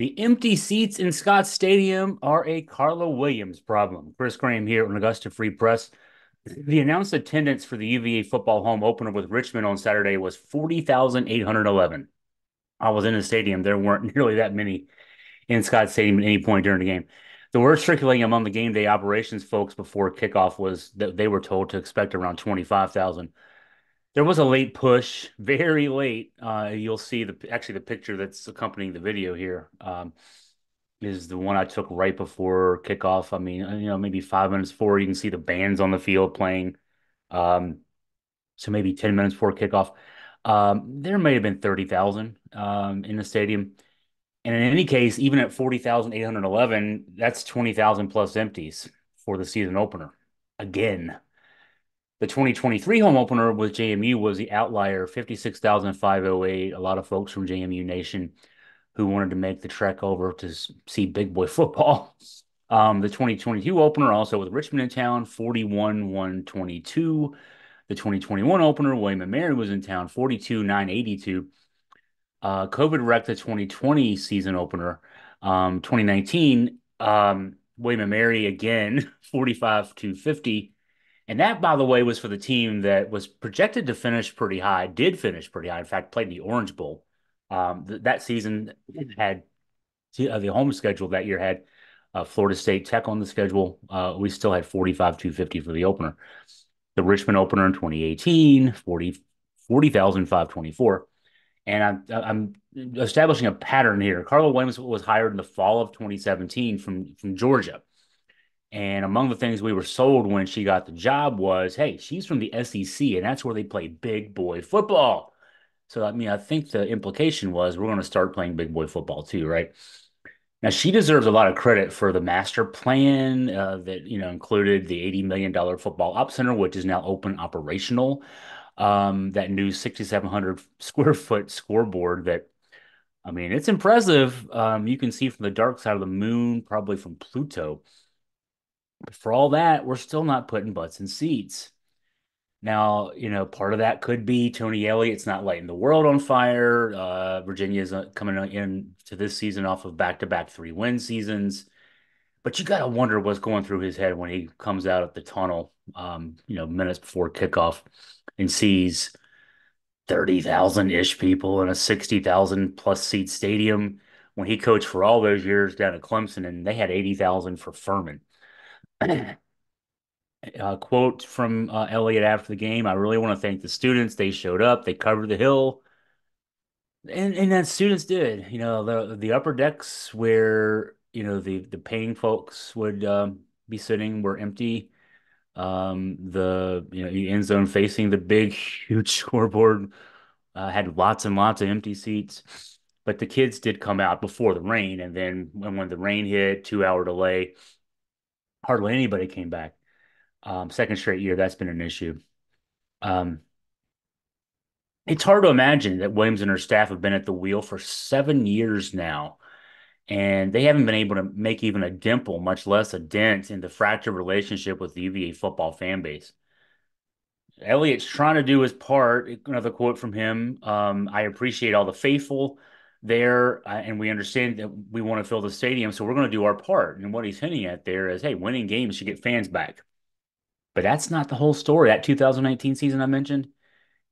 The empty seats in Scott Stadium are a Carla Williams problem. Chris Graham here on Augusta Free Press. The announced attendance for the UVA football home opener with Richmond on Saturday was 40,811. I was in the stadium. There weren't nearly that many in Scott Stadium at any point during the game. The word circulating among the game day operations folks before kickoff was that they were told to expect around 25,000. There was a late push, very late. You'll see the picture that's accompanying the video here. Is the one I took right before kickoff. I mean, maybe 5 minutes before you can see the bands on the field playing. Um, so maybe 10 minutes before kickoff. There may have been 30,000 in the stadium. And in any case, even at 40,811, that's 20,000 plus empties for the season opener. Again, the 2023 home opener with JMU was the outlier, 56,508. A lot of folks from JMU Nation who wanted to make the trek over to see big boy football. The 2022 opener also with Richmond in town, 41,122. The 2021 opener, William and Mary was in town, 42,982. COVID wrecked the 2020 season opener. 2019, William and Mary again, 45,250. And that, by the way, was for the team that was projected to finish pretty high, did finish pretty high. In fact, played the Orange Bowl. That season had the home schedule that year had Florida State Tech on the schedule. We still had 45,250 for the opener. The Richmond opener in 2018, 40,524. And I'm establishing a pattern here. Carla Williams was hired in the fall of 2017 from Georgia. And among the things we were sold when she got the job was, hey, she's from the SEC, and that's where they play big boy football. So, I mean, I think the implication was we're going to start playing big boy football too, right? Now, she deserves a lot of credit for the master plan that, included the $80 million football op center, which is now open operational. That new 6,700 square foot scoreboard that, I mean, it's impressive. You can see from the dark side of the moon, probably from Pluto. But for all that, we're still not putting butts in seats. Now, part of that could be Tony Elliott's not lighting the world on fire. Virginia's coming in to this season off of back-to-back 3-win seasons. But you got to wonder what's going through his head when he comes out of the tunnel, minutes before kickoff and sees 30,000-ish people in a 60,000 plus seat stadium when he coached for all those years down at Clemson and they had 80,000 for Furman. Quote from Elliott after the game: I really want to thank the students. They showed up, they covered the hill, and that students did. The upper decks where the paying folks would be sitting were empty. The end zone facing the big, huge scoreboard had lots and lots of empty seats. But the kids did come out before the rain, and then when the rain hit, 2 hour delay, hardly anybody came back. Second straight year, that's been an issue. Um, it's hard to imagine that Williams and her staff have been at the wheel for 7 years now, and they haven't been able to make even a dimple, much less a dent in the fractured relationship with the UVA football fan base. Elliott's trying to do his part. Another quote from him. I appreciate all the faithful there, and we understand that we want to fill the stadium, so we're going to do our part. And what he's hinting at there is, hey, winning games should get fans back. But that's not the whole story. That 2019 season I mentioned,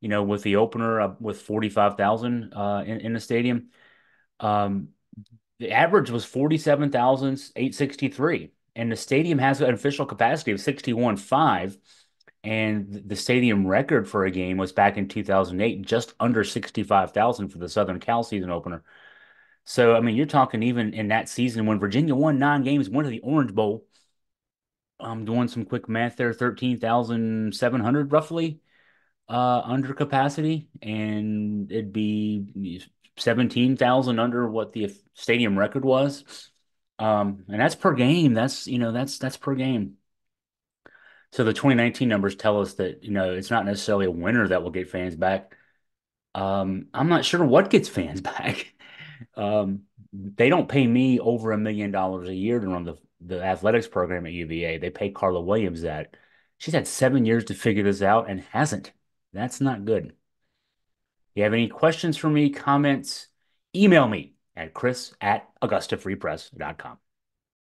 with the opener with 45,000 in the stadium, um, the average was 47,863, and the stadium has an official capacity of 61.5. And the stadium record for a game was back in 2008, just under 65,000 for the Southern Cal season opener. So, I mean, you're talking even in that season when Virginia won 9 games, went to the Orange Bowl. I'm doing some quick math there, 13,700 roughly under capacity, and it'd be 17,000 under what the stadium record was. And that's per game. That's per game. So the 2019 numbers tell us that, it's not necessarily a winner that will get fans back. I'm not sure what gets fans back. They don't pay me over $1 million a year to run the athletics program at UVA. They pay Carla Williams that. She's had 7 years to figure this out and hasn't. That's not good. If you have any questions for me, comments, email me at chris@augustafreepress.com.